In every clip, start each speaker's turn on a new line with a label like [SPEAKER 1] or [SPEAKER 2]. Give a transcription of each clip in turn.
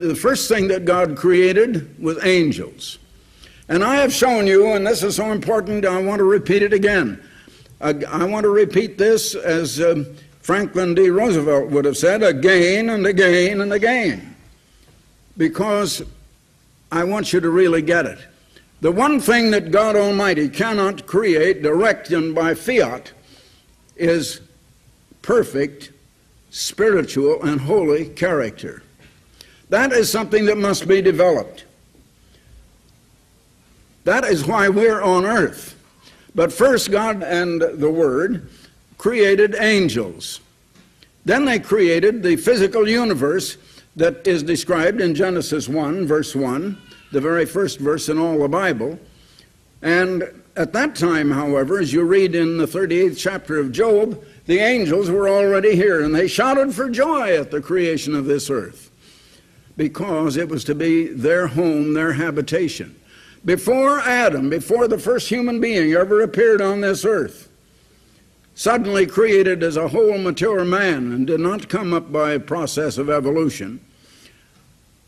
[SPEAKER 1] The first thing that God created was angels. And I have shown you, and this is so important, I want to repeat it again. I want to repeat this as Franklin D. Roosevelt would have said, again and again and again, because I want you to really get it. The one thing that God Almighty cannot create direct and by fiat is perfect spiritual and holy character. That is something that must be developed. That is why we're on earth. But first, God and the Word created angels. Then they created the physical universe that is described in Genesis 1, verse 1, the very first verse in all the Bible. And at that time, however, as you read in the 38th chapter of Job, the angels were already here, and they shouted for joy at the creation of this earth, because it was to be their home, their habitation. Before Adam, before the first human being ever appeared on this earth, suddenly created as a whole mature man and did not come up by a process of evolution,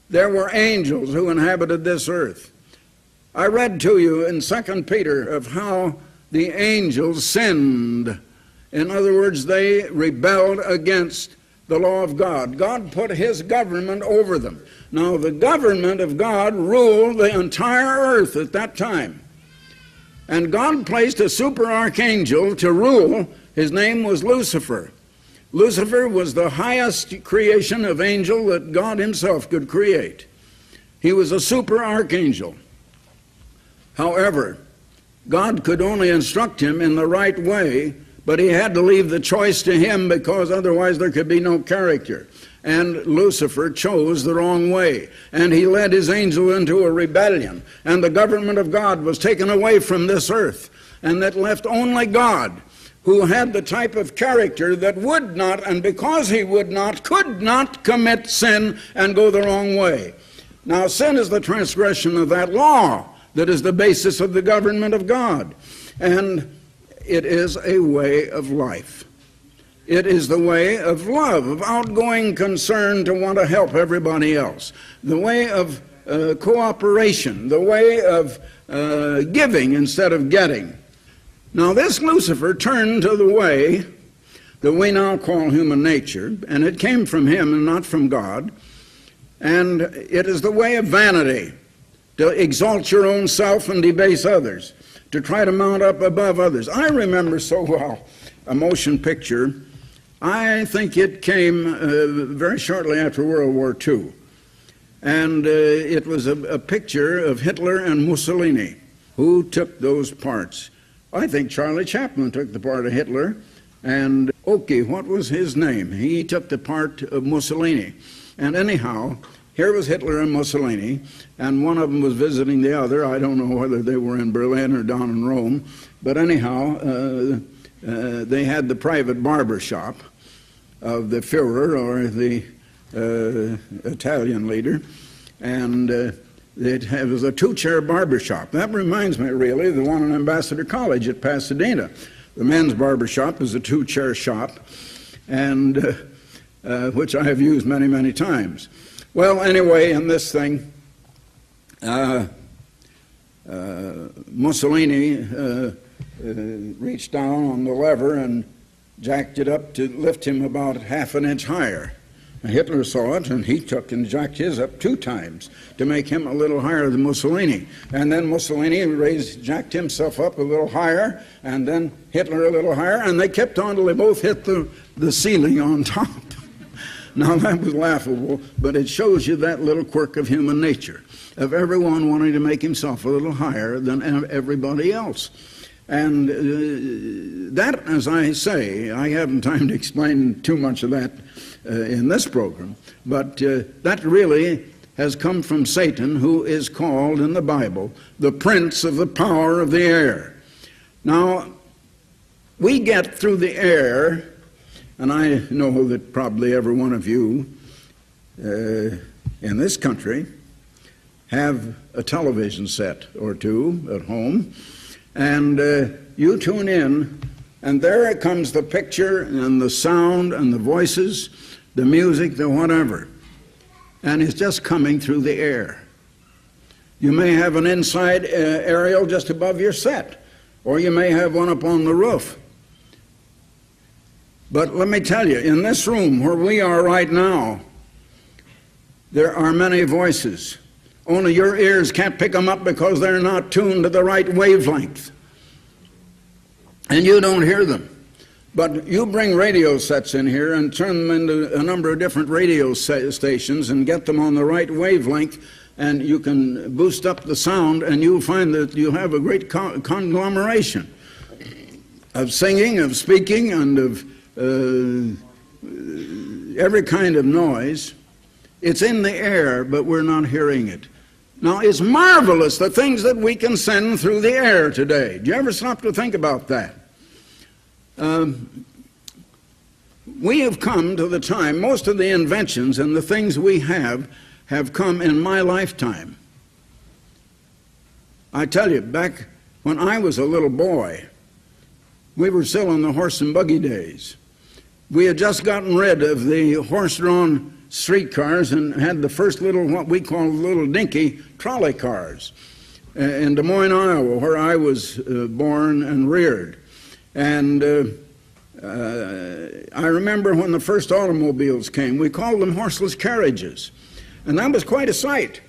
[SPEAKER 1] there were angels who inhabited this earth. I read to you in 2 Peter of how the angels sinned. In other words, they rebelled against the law of God. God put his government over them. Now, the government of God ruled the entire earth at that time. And God placed a super archangel to rule. His name was Lucifer. Lucifer was the highest creation of angel that God himself could create. He was a super archangel. However, God could only instruct him in the right way, but he had to leave the choice to him, because otherwise there could be no character. And Lucifer chose the wrong way, and he led his angel into a rebellion, and the government of God was taken away from this earth, and that left only God, who had the type of character that would not, and because he would not, could not commit sin and go the wrong way. Now, sin is the transgression of that law that is the basis of the government of God, and it is a way of life. It is the way of love, of outgoing concern to want to help everybody else, the way of cooperation, the way of giving instead of getting. Now, this Lucifer turned to the way that we now call human nature, and it came from him and not from God, and it is the way of vanity, to exalt your own self and debase others, to try to mount up above others. I remember so well a motion picture. I think it came very shortly after World War II. And it was a picture of Hitler and Mussolini. Who took those parts? I think Charlie Chaplin took the part of Hitler. And Oki, what was his name? He took the part of Mussolini. And anyhow, here was Hitler and Mussolini, and one of them was visiting the other. I don't know whether they were in Berlin or down in Rome, but anyhow, they had the private barber shop of the Führer, or the Italian leader, and it was a two-chair barber shop. That reminds me, really, of the one in Ambassador College at Pasadena. The men's barber shop is a two-chair shop, and which I have used many, many times. Well, anyway, in this thing, Mussolini reached down on the lever and jacked it up to lift him about half an inch higher. Hitler saw it, and he took and jacked his up 2 times to make him a little higher than Mussolini. And then Mussolini jacked himself up a little higher, and then Hitler a little higher, and they kept on till they both hit the ceiling on top. Now, that was laughable, but it shows you that little quirk of human nature, of everyone wanting to make himself a little higher than everybody else. And that, as I say, I haven't time to explain too much of that in this program, but that really has come from Satan, who is called in the Bible the prince of the power of the air. Now, we get through the air. And I know that probably every one of you in this country have a television set or two at home, and you tune in, and there comes the picture and the sound and the voices, the music, the whatever. and it's just coming through the air. You may have an inside aerial just above your set, or you may have one up on the roof. But let me tell you, in this room where we are right now, there are many voices. Only your ears can't pick them up because they're not tuned to the right wavelength. And you don't hear them. But you bring radio sets in here and turn them into a number of different radio stations and get them on the right wavelength, and you can boost up the sound, and you'll find that you have a great conglomeration of singing, of speaking, and of every kind of noise. It's in the air, but we're not hearing it. Now, it's marvelous the things that we can send through the air today. Do you ever stop to think about that? We have come to the time, most of the inventions and the things we have come in my lifetime. I tell you, back when I was a little boy, we were still in the horse and buggy days. We had just gotten rid of the horse-drawn streetcars and had the first little, what we call little dinky trolley cars in Des Moines, Iowa, where I was born and reared. And I remember when the first automobiles came, we called them horseless carriages. And that was quite a sight.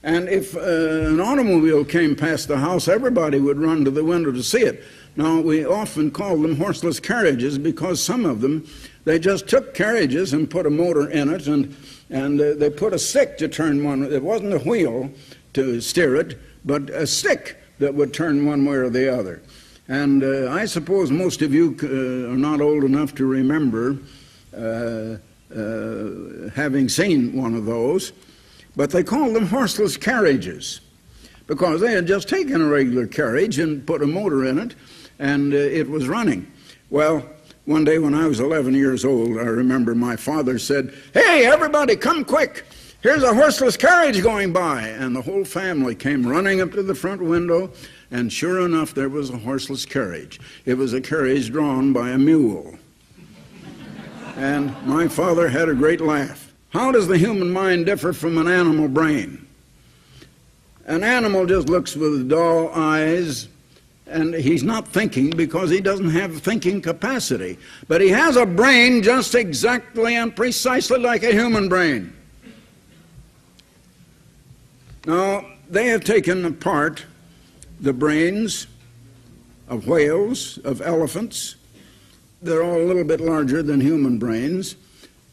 [SPEAKER 1] And if an automobile came past the house, everybody would run to the window to see it. Now, we often called them horseless carriages because some of them, they just took carriages and put a motor in it, and they put a stick to turn one. It wasn't a wheel to steer it, but a stick that would turn one way or the other. And I suppose most of you are not old enough to remember having seen one of those, but they called them horseless carriages because they had just taken a regular carriage and put a motor in it, and it was running. Well, one day when I was 11 years old, I remember my father said, "Hey, everybody, come quick. Here's a horseless carriage going by." And the whole family came running up to the front window, and sure enough, there was a horseless carriage. It was a carriage drawn by a mule. And my father had a great laugh. How does the human mind differ from an animal brain? An animal just looks with dull eyes, and he's not thinking because he doesn't have thinking capacity. But he has a brain just exactly and precisely like a human brain. Now, they have taken apart the brains of whales, of elephants. They're all a little bit larger than human brains.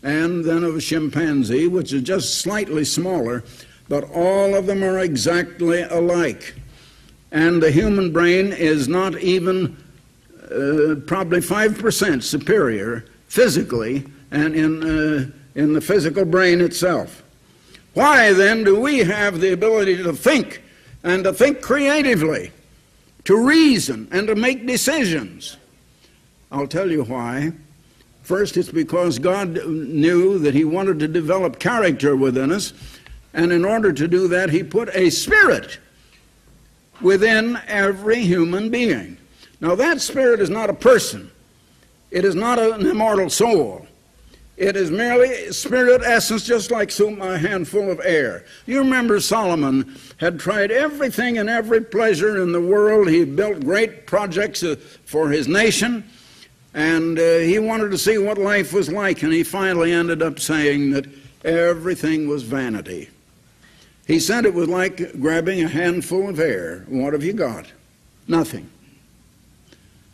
[SPEAKER 1] And then of a chimpanzee, which is just slightly smaller, but all of them are exactly alike. And the human brain is not even probably 5% superior physically and in the physical brain itself. Why then do we have the ability to think and to think creatively, to reason and to make decisions? I'll tell you why. First, it's because God knew that He wanted to develop character within us, and in order to do that, He put a spirit within every human being. Now, that spirit is not a person. It is not an immortal soul. It is merely spirit essence, just like a handful of air. You remember Solomon had tried everything and every pleasure in the world. He built great projects for his nation, and he wanted to see what life was like, and he finally ended up saying that everything was vanity. He said it was like grabbing a handful of air. What have you got? Nothing.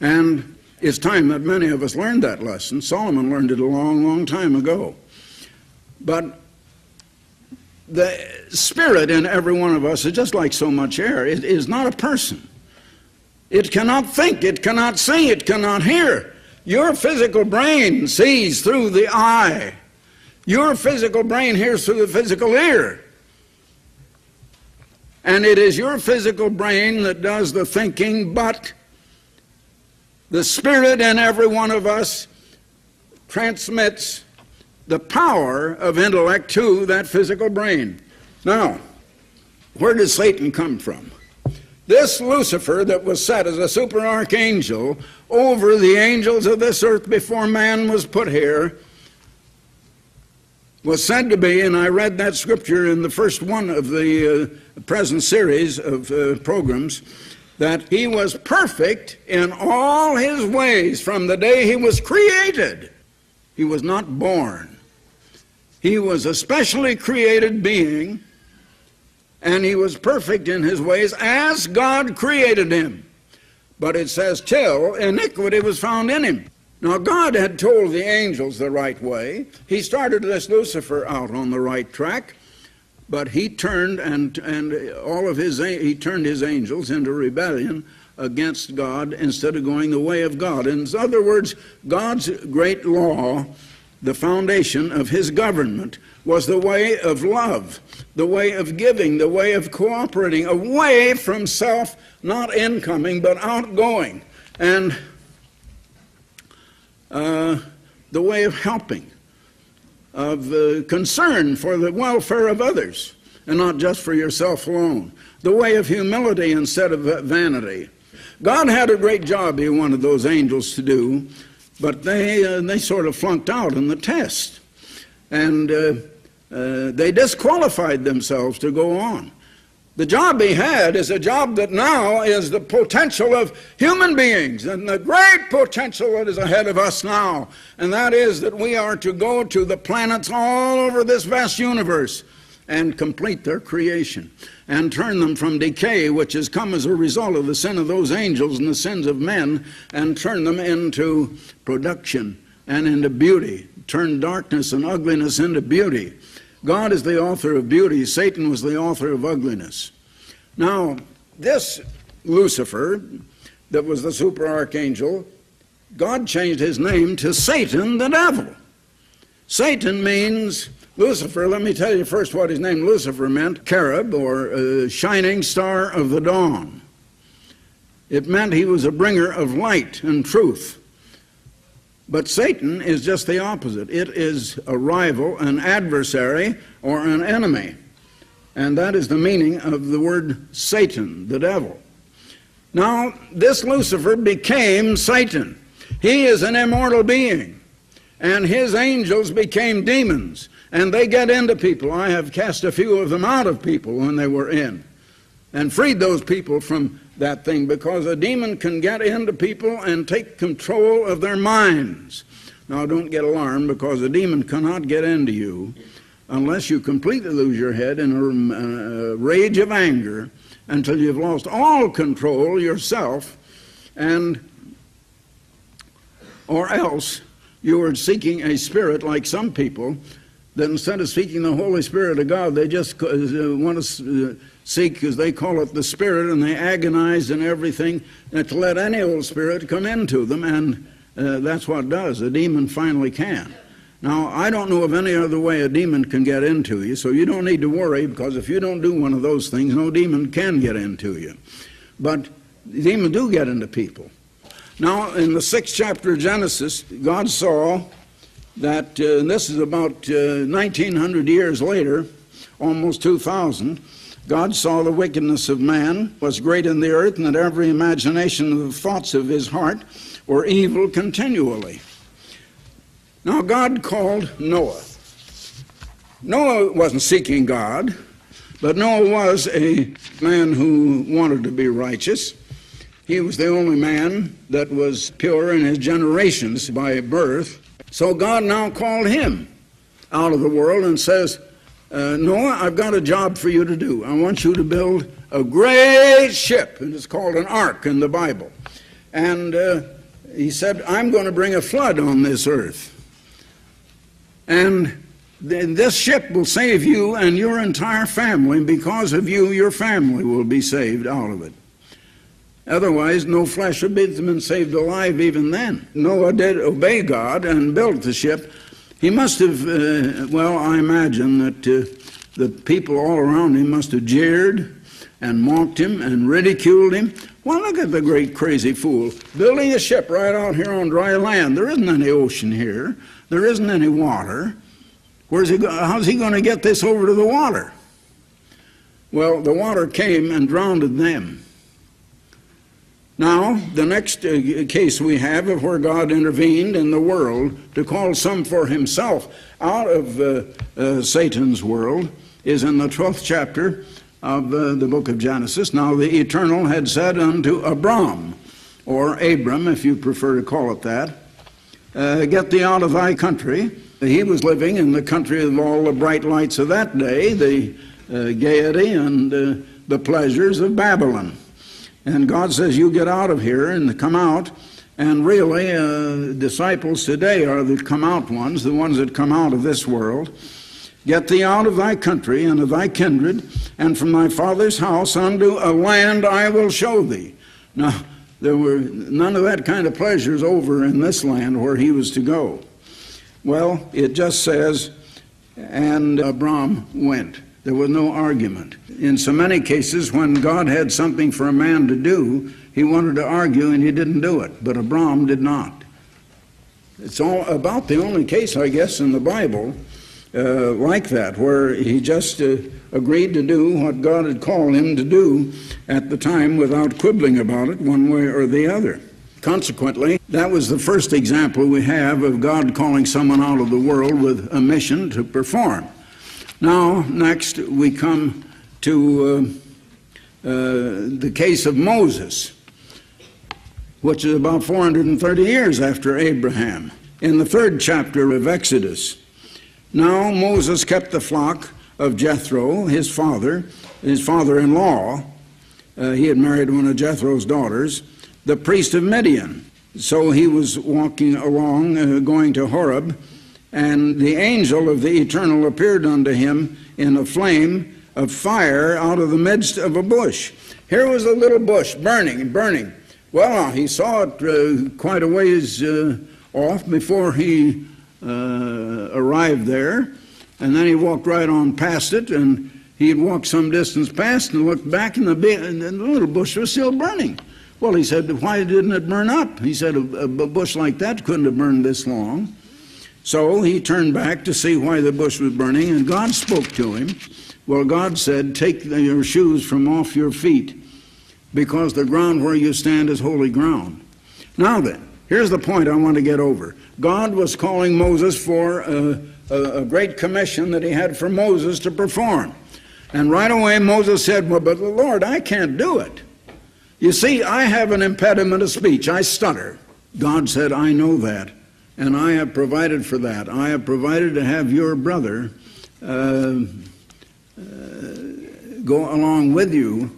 [SPEAKER 1] And it's time that many of us learned that lesson. Solomon learned it a long, long time ago. But the spirit in every one of us is just like so much air. It is not a person. It cannot think, it cannot see, it cannot hear. Your physical brain sees through the eye. Your physical brain hears through the physical ear. And it is your physical brain that does the thinking, but the spirit in every one of us transmits the power of intellect to that physical brain. Now, where does Satan come from? This Lucifer that was set as a super archangel over the angels of this earth before man was put here, was said to be, and I read that scripture in the first one of the present series of programs, that he was perfect in all his ways from the day he was created. He was not born. He was a specially created being, and he was perfect in his ways as God created him. But it says, till iniquity was found in him. Now, God had told the angels the right way. He started this Lucifer out on the right track, but he turned he turned his angels into rebellion against God instead of going the way of God. In other words, God's great law, the foundation of his government, was the way of love, the way of giving, the way of cooperating, away from self, not incoming, but outgoing, and the way of helping, of concern for the welfare of others, and not just for yourself alone. The way of humility instead of vanity. God had a great job he wanted those angels to do, but they sort of flunked out in the test. And they disqualified themselves to go on. The job he had is a job that now is the potential of human beings, and the great potential that is ahead of us now, and that is that we are to go to the planets all over this vast universe and complete their creation and turn them from decay, which has come as a result of the sin of those angels and the sins of men, and turn them into production and into beauty, turn darkness and ugliness into beauty. God is the author of beauty. Satan was the author of ugliness. Now, this Lucifer, that was the super archangel, God changed his name to Satan the devil. Satan means Lucifer. Let me tell you first what his name Lucifer meant. Cherub, or shining star of the dawn. It meant he was a bringer of light and truth. But Satan is just the opposite. It is a rival, an adversary, or an enemy. And that is the meaning of the word Satan, the devil. Now, this Lucifer became Satan. He is an immortal being. And his angels became demons. And they get into people. I have cast a few of them out of people when they were in, and freed those people from that thing, because a demon can get into people and take control of their minds. Now, don't get alarmed, because a demon cannot get into you unless you completely lose your head in a rage of anger until you've lost all control yourself, or else you are seeking a spirit like some people that instead of seeking the Holy Spirit of God, they just want to seek, as they call it, the Spirit, and they agonize and everything to let any old spirit come into them, and that's what it does. A demon finally can. Now, I don't know of any other way a demon can get into you, so you don't need to worry, because if you don't do one of those things, no demon can get into you. But demons do get into people. Now, in the 6th chapter of Genesis, God saw that, and this is about 1900 years later, almost 2000, God saw the wickedness of man was great in the earth, and that every imagination of the thoughts of his heart were evil continually. Now God called Noah. Noah wasn't seeking God, but Noah was a man who wanted to be righteous. He was the only man that was pure in his generations by birth. So God now called him out of the world and says, Noah, I've got a job for you to do. I want you to build a great ship, and it's called an ark in the Bible. And he said, I'm going to bring a flood on this earth. And this ship will save you and your entire family, and because of you, your family will be saved out of it. Otherwise, no flesh would have been saved alive even then. Noah did obey God and built the ship. He must have, I imagine that the people all around him must have jeered and mocked him and ridiculed him. Well, look at the great crazy fool, building a ship right out here on dry land. There isn't any ocean here. There isn't any water. How's he going to get this over to the water? Well, the water came and drowned them. Now, the next case we have of where God intervened in the world to call some for himself out of Satan's world is in the 12th chapter of the book of Genesis. Now the Eternal had said unto Abram, or Abram, if you prefer to call it that, get thee out of thy country. He was living in the country of all the bright lights of that day, the gaiety and the pleasures of Babylon. And God says, you get out of here and come out. And really, disciples today are the come out ones, the ones that come out of this world. Get thee out of thy country and of thy kindred, and from thy father's house unto a land I will show thee. Now, there were none of that kind of pleasures over in this land where he was to go. Well, it just says, and Abram went. There was no argument. In so many cases, when God had something for a man to do, he wanted to argue and he didn't do it. But Abram did not. It's all about the only case, I guess, in the Bible like that, where he just agreed to do what God had called him to do at the time without quibbling about it one way or the other. Consequently, that was the first example we have of God calling someone out of the world with a mission to perform. Now, next we come to the case of Moses, which is about 430 years after Abraham, in the 3rd chapter of Exodus. Now Moses kept the flock of Jethro, his father-in-law. He had married one of Jethro's daughters, the priest of Midian. So he was walking along, going to Horeb, and the angel of the Eternal appeared unto him in a flame of fire out of the midst of a bush. Here was a little bush burning. Well, he saw it quite a ways off before he arrived there, and then he walked right on past it, and he had walked some distance past and looked back, and the little bush was still burning. Well, he said, why didn't it burn up? He said, a bush like that couldn't have burned this long. So he turned back to see why the bush was burning, and God spoke to him. Well, God said, take your shoes from off your feet, because the ground where you stand is holy ground. Now then, here's the point I want to get over. God was calling Moses for a great commission that he had for Moses to perform. And right away Moses said, well, but Lord, I can't do it. You see, I have an impediment of speech. I stutter. God said, I know that, and I have provided for that. I have provided to have your brother go along with you,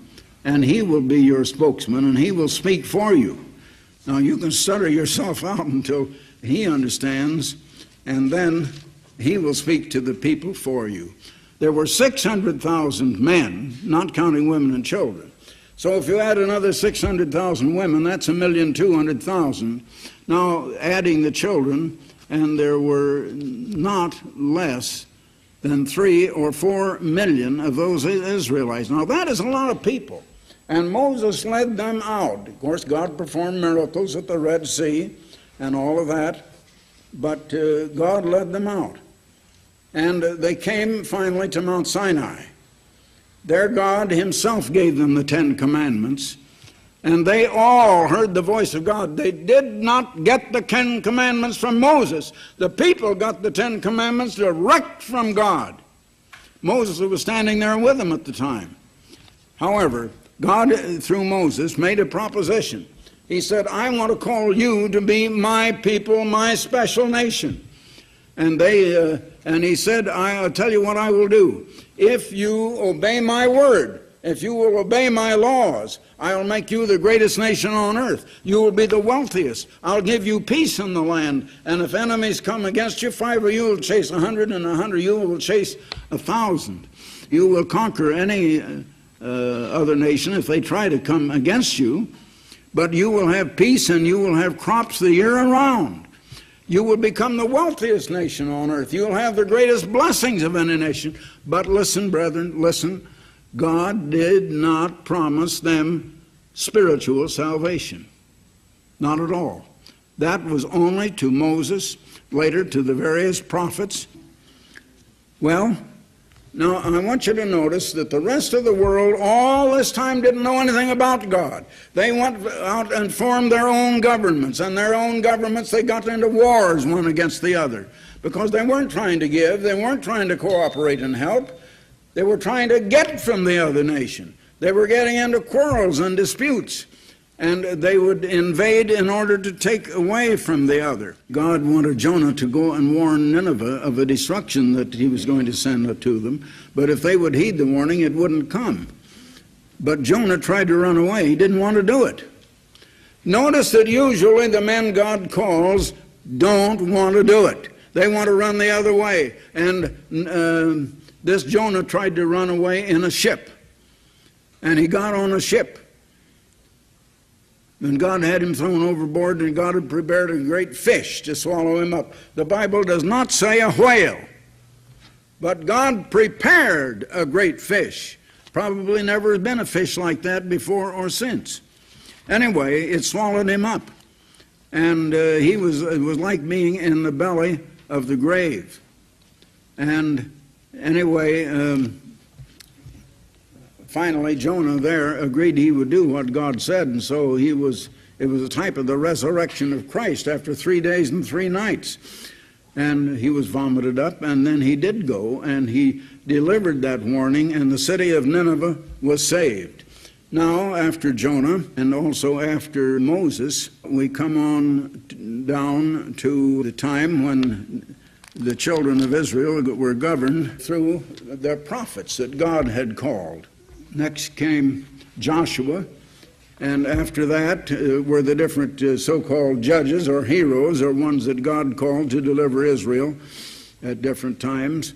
[SPEAKER 1] and he will be your spokesman, and he will speak for you. Now, you can stutter yourself out until he understands, and then he will speak to the people for you. There were 600,000 men, not counting women and children. So if you add another 600,000 women, that's 1,200,000. Now, adding the children, and there were not less than 3 or 4 million of those Israelites. Now, that is a lot of people. And Moses led them out. Of course, God performed miracles at the Red Sea and all of that, but God led them out. And they came finally to Mount Sinai. There God himself gave them the 10 Commandments, and they all heard the voice of God. They did not get the 10 Commandments from Moses. The people got the 10 Commandments direct from God. Moses was standing there with them at the time. However, God, through Moses, made a proposition. He said, I want to call you to be my people, my special nation. And he said, I'll tell you what I will do. If you obey my word, if you will obey my laws, I will make you the greatest nation on earth. You will be the wealthiest. I'll give you peace in the land. And if enemies come against you, 5 of you will chase 100, and 100 you will chase 1,000. You will conquer any other nation if they try to come against you, but you will have peace and you will have crops the year around. You will become the wealthiest nation on earth. You will have the greatest blessings of any nation. But listen, brethren, listen, God did not promise them spiritual salvation. Not at all. That was only to Moses, later to the various prophets. Well, Now, I want you to notice that the rest of the world all this time didn't know anything about God. They went out and formed their own governments, and their own governments, they got into wars one against the other, because they weren't trying to give, they weren't trying to cooperate and help, they were trying to get from the other nation. They were getting into quarrels and disputes, and they would invade in order to take away from the other. God wanted Jonah to go and warn Nineveh of a destruction that he was going to send to them, but if they would heed the warning, it wouldn't come. But Jonah tried to run away. He didn't want to do it. Notice that usually the men God calls don't want to do it. They want to run the other way. And this Jonah tried to run away in a ship. And he got on a ship. And God had him thrown overboard, and God had prepared a great fish to swallow him up. The Bible does not say a whale, but God prepared a great fish. Probably never has been a fish like that before or since. Anyway, it swallowed him up. And it was like being in the belly of the grave. And anyway, finally, Jonah there agreed he would do what God said, and so it was a type of the resurrection of Christ after 3 days and 3 nights. And he was vomited up, and then he did go, and he delivered that warning, and the city of Nineveh was saved. Now, after Jonah, and also after Moses, we come on down to the time when the children of Israel were governed through their prophets that God had called. Next came Joshua, and after that were the different so-called judges or heroes, or ones that God called to deliver Israel at different times.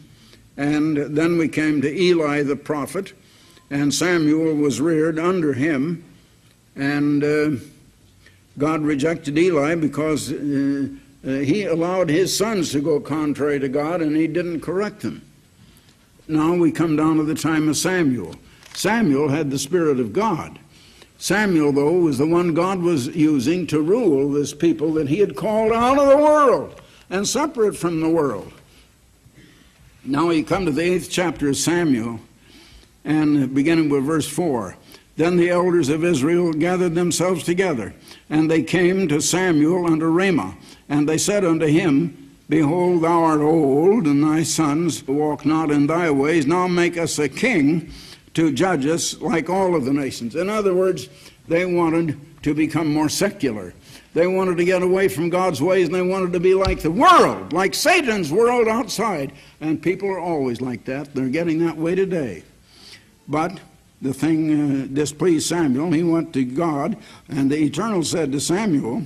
[SPEAKER 1] And then we came to Eli the prophet, and Samuel was reared under him, and God rejected Eli because he allowed his sons to go contrary to God, and he didn't correct them. Now we come down to the time of Samuel. Samuel had the Spirit of God. Samuel, though, was the one God was using to rule this people that he had called out of the world and separate from the world. Now you come to the 8th chapter of Samuel, and beginning with verse 4. Then the elders of Israel gathered themselves together, and they came to Samuel unto Ramah, and they said unto him, Behold, thou art old, and thy sons walk not in thy ways. Now make us a king to judge us like all of the nations. In other words, they wanted to become more secular. They wanted to get away from God's ways, and they wanted to be like the world, like Satan's world outside. And people are always like that. They're getting that way today. But the thing displeased Samuel. He went to God, and the Eternal said to Samuel,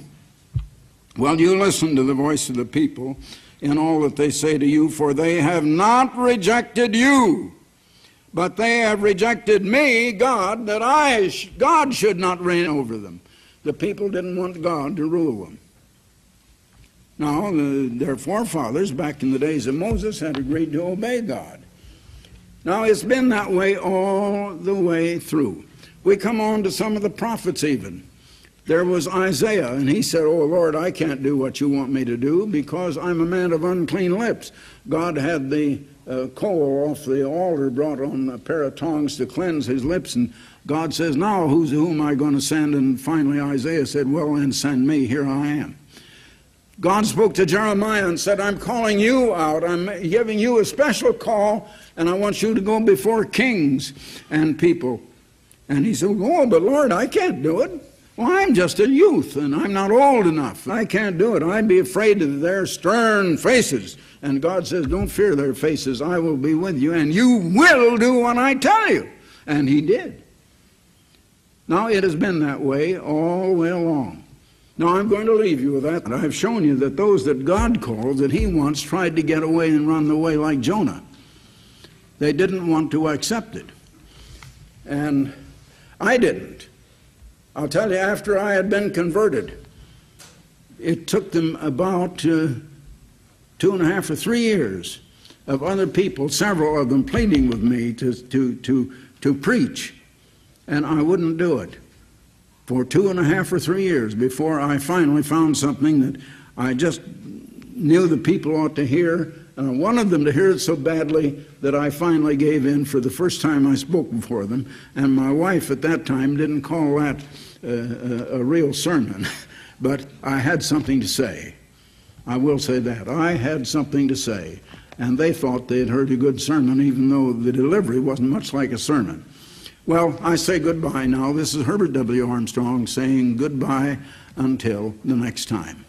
[SPEAKER 1] Well, you listen to the voice of the people in all that they say to you, for they have not rejected you, but they have rejected me, God, that God should not reign over them. The people didn't want God to rule them. Now, their forefathers, back in the days of Moses, had agreed to obey God. Now, it's been that way all the way through. We come on to some of the prophets even. There was Isaiah, and he said, Oh, Lord, I can't do what you want me to do because I'm a man of unclean lips. God had the coal off the altar brought on a pair of tongs to cleanse his lips, and God says, Now, who am I going to send? And finally Isaiah said, Well, then send me, here I am. God spoke to Jeremiah and said, I'm calling you out. I'm giving you a special call, and I want you to go before kings and people. And he said, Oh, but Lord, I can't do it. Well, I'm just a youth, and I'm not old enough. I can't do it. I'd be afraid of their stern faces. And God says, Don't fear their faces. I will be with you, and you will do what I tell you. And he did. Now, it has been that way all the way along. Now, I'm going to leave you with that. I've shown you that those that God called, that he once tried to get away and run the way like Jonah. They didn't want to accept it. And I didn't. I'll tell you, after I had been converted, it took them about 2.5 or 3 years of other people, several of them pleading with me to preach, and I wouldn't do it for 2.5 or 3 years before I finally found something that I just knew the people ought to hear And I wanted them to hear it so badly that I finally gave in for the first time I spoke before them. And my wife at that time didn't call that a real sermon, but I had something to say. I will say that. I had something to say. And they thought they had heard a good sermon, even though the delivery wasn't much like a sermon. Well, I say goodbye now. This is Herbert W. Armstrong saying goodbye until the next time.